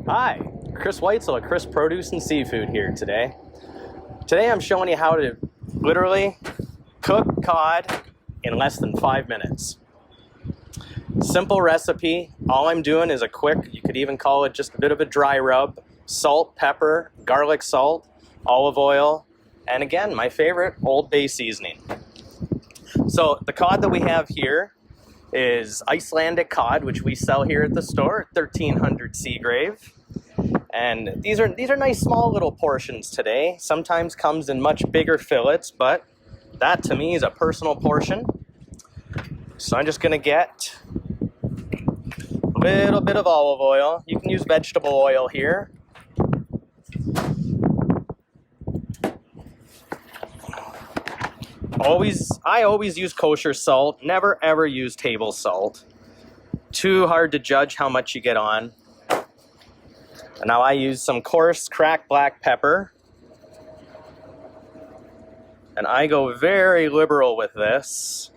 Hi, Chris Weitzel at ChrisProduce Seafood here today. Today I'm showing you how to literally cook cod in less than 5 minutes. Simple recipe. All I'm doing is a quick, you could even call it just a bit of a dry rub, salt, pepper, garlic salt, olive oil, and again, my favorite, Old Bay seasoning. So the cod that we have here is Icelandic Cod, which we sell here at the store at 1300 Seagrave. And these are nice small little portions today. Sometimes comes in much bigger fillets, but that to me is a personal portion. So I'm just gonna get a little bit of olive oil. You can use vegetable oil here. I always use kosher salt, never ever use table salt. Too hard to judge how much you get on. And now I use some coarse cracked black pepper. And I go very liberal with this.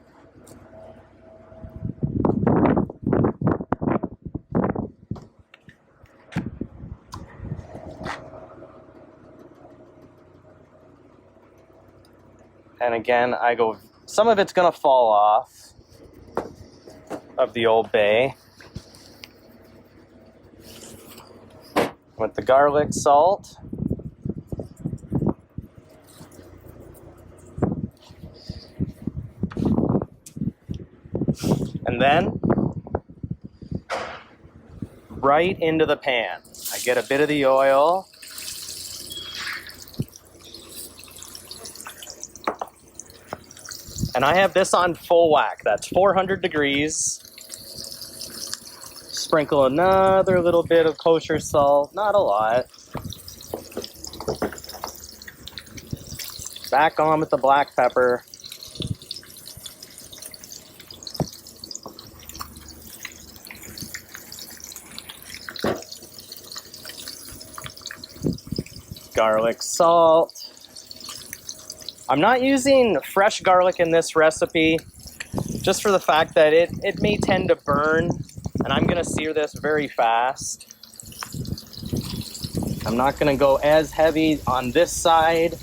And again, some of it's gonna fall off of the Old Bay. With the garlic salt. And then, right into the pan. I get a bit of the oil. And I have this on full whack. That's 400 degrees. Sprinkle another little bit of kosher salt, not a lot. Back on with the black pepper. Garlic salt. I'm not using fresh garlic in this recipe, just for the fact that it may tend to burn. And I'm gonna sear this very fast. I'm not gonna go as heavy on this side.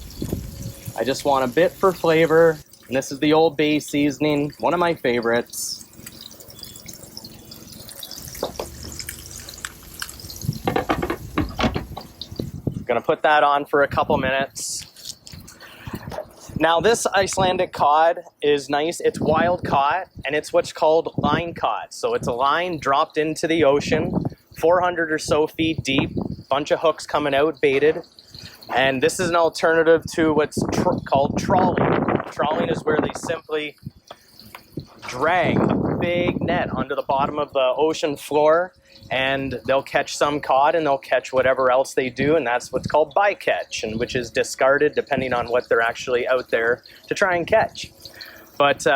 I just want a bit for flavor. And this is the Old Bay seasoning, one of my favorites. Gonna put that on for a couple minutes. Now this Icelandic cod is nice. It's wild caught, and it's what's called line caught. So it's a line dropped into the ocean, 400 or so feet deep, bunch of hooks coming out, baited. And this is an alternative to what's called trawling. Trawling is where they simply drag a big net onto the bottom of the ocean floor, and they'll catch some cod and they'll catch whatever else they do, and that's what's called bycatch, and which is discarded depending on what they're actually out there to try and catch. But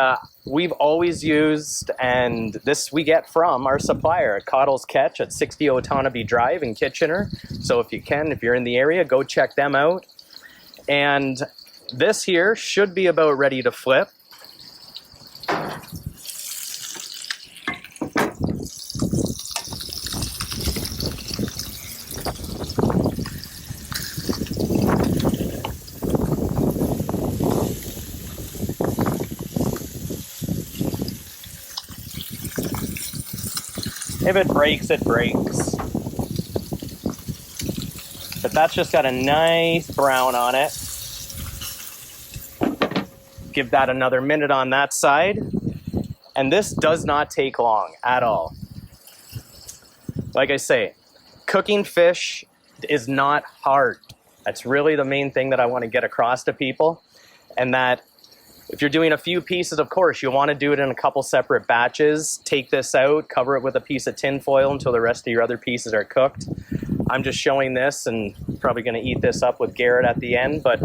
we've always used, and this we get from our supplier at Coddle's Catch at 60 Otonabee Drive in Kitchener. So if you're in the area, go check them out. And this here should be about ready to flip. If it breaks, it breaks. But that's just got a nice brown on it. Give that another minute on that side. And this does not take long at all. Like I say, cooking fish is not hard. That's really the main thing that I want to get across to people. And that if you're doing a few pieces, of course, you want to do it in a couple separate batches. Take this out, cover it with a piece of tin foil until the rest of your other pieces are cooked. I'm just showing this and probably going to eat this up with Garrett at the end, but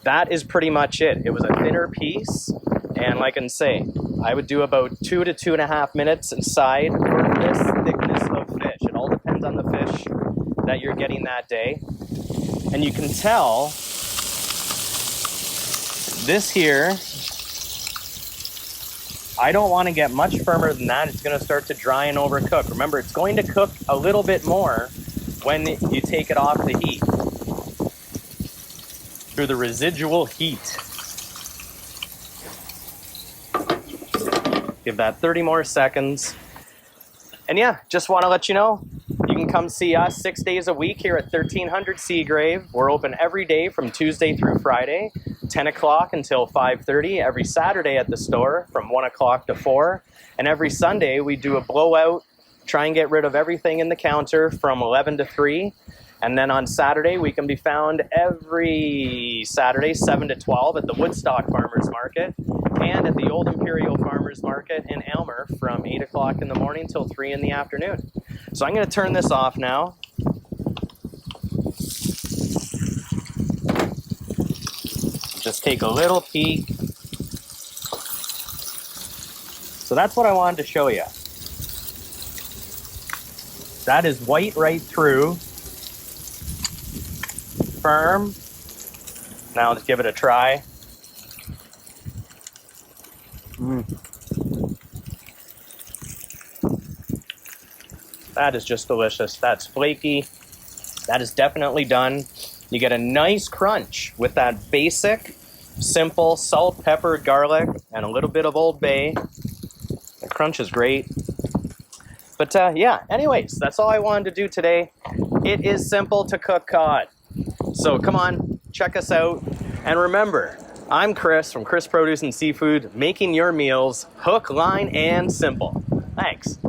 that is pretty much it. It was a thinner piece, and like I say, I would do about 2 to 2.5 minutes inside for this thickness of fish. It all depends on the fish that you're getting that day. And you can tell this here, I don't want to get much firmer than that. It's going to start to dry and overcook. Remember, it's going to cook a little bit more when you take it off the heat. Through the residual heat. Give that 30 more seconds. And yeah, just want to let you know, you can come see us 6 days a week here at 1300 Seagrave. We're open every day from Tuesday through Friday, 10 o'clock until 5:30. Every Saturday at the store from 1 o'clock to 4. And every Sunday we do a blowout, try and get rid of everything in the counter from 11 to 3. And then on Saturday, we can be found every Saturday, 7 to 12 at the Woodstock Farmers Market and at the Old Imperial Farmers Market in Aylmer from 8 o'clock in the morning till 3 in the afternoon. So I'm going to turn this off now. Just take a little peek. So that's what I wanted to show you. That is white right through. Firm. Now let's give it a try. That is just delicious. That's flaky. That is definitely done. You get a nice crunch with that basic, simple salt, pepper, garlic, and a little bit of Old Bay. The crunch is great. But yeah, anyways, that's all I wanted to do today. It is simple to cook cod. So come on, check us out. And remember, I'm Chris from ChrisProduce Seafood, making your meals hook, line, and simple. Thanks.